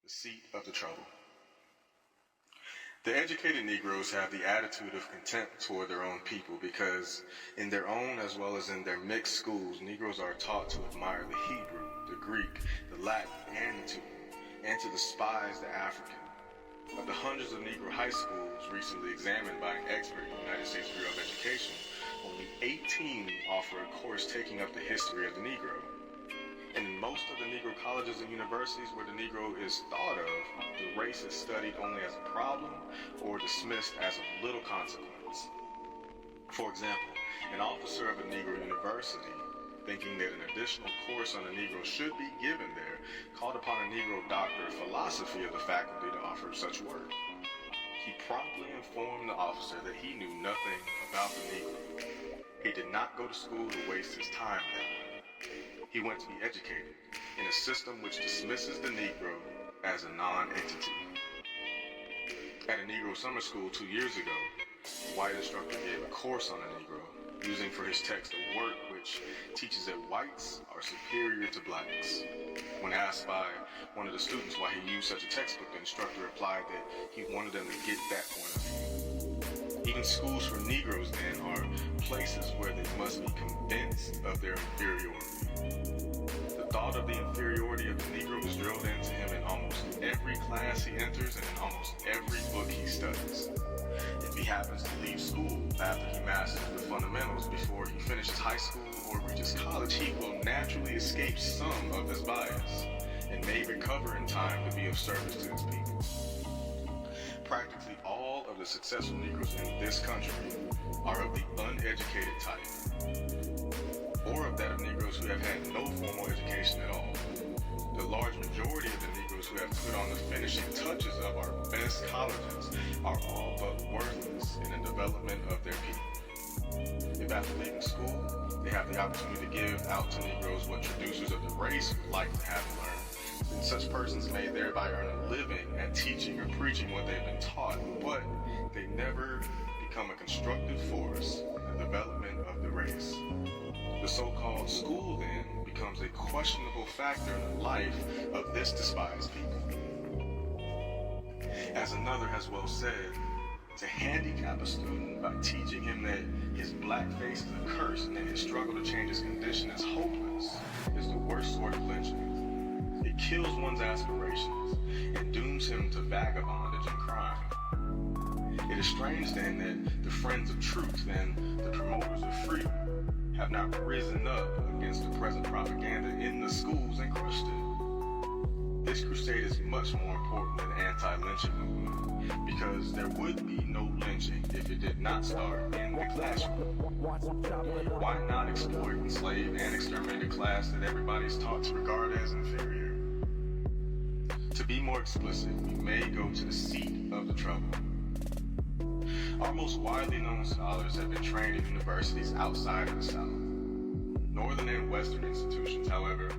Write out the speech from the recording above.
The seat of the trouble. The educated Negroes have the attitude of contempt toward their own people because in their own as well as in their mixed schools, Negroes are taught to admire the Hebrew, the Greek, the Latin, and the Tupi, and to despise the African. Of the hundreds of Negro high schools recently examined by an expert in the United States Bureau of Education, only 18 offer a course taking up the history of the Negro. And in most of the Negro colleges and universities where the Negro is thought of, the race is studied only as a problem or dismissed as of little consequence. For example, an officer of a Negro university, thinking that an additional course on the Negro should be given there, called upon a Negro doctor of philosophy of the faculty to offer such work. He promptly informed the officer that he knew nothing about the Negro. He did not go to school to waste his time that way. He went to be educated in a system which dismisses the Negro as a non-entity. At a Negro summer school 2 years ago, a white instructor gave a course on the Negro, using for his text a work which teaches that whites are superior to blacks. When asked by one of the students why he used such a textbook, the instructor replied that he wanted them to get that point of view. Even schools for Negroes then are places where they must be convinced of their inferiority. The thought of the inferiority of the Negro is drilled into him in almost every class he enters and in almost every book he studies. If he happens to leave school after he masters the fundamentals before he finishes high school or reaches college, he will naturally escape some of this bias and may recover in time to be of service to his people. Practically all of the successful Negroes in this country are of the uneducated type, or of that of Negroes who have had no formal education at all. The large majority of the Negroes who have put on the finishing touches of our best colleges are all but worthless in the development of their people. If after leaving school, they have the opportunity to give out to Negroes what traducers of the race would like to have learned, then such persons may thereby earn a living at teaching or preaching what they've been taught, but they never become a constructive force in the development of the race. The so-called school, then, becomes a questionable factor in the life of this despised people. As another has well said, to handicap a student by teaching him that his black face is a curse and that his struggle to change his condition is hopeless is the worst sort of lynching. It kills one's aspirations and dooms him to vagabondage and crime. It is strange then that the friends of truth and the promoters of freedom have not risen up against the present propaganda in the schools and crushed it. This crusade is much more important than the anti-lynching movement because there would be no lynching if it did not start in the classroom. Why not exploit, enslave, and exterminate a class that everybody is taught to regard as inferior? To be more explicit, we may go to the seat of the trouble. Our most widely known scholars have been trained in universities outside of the South. Northern and Western institutions, however,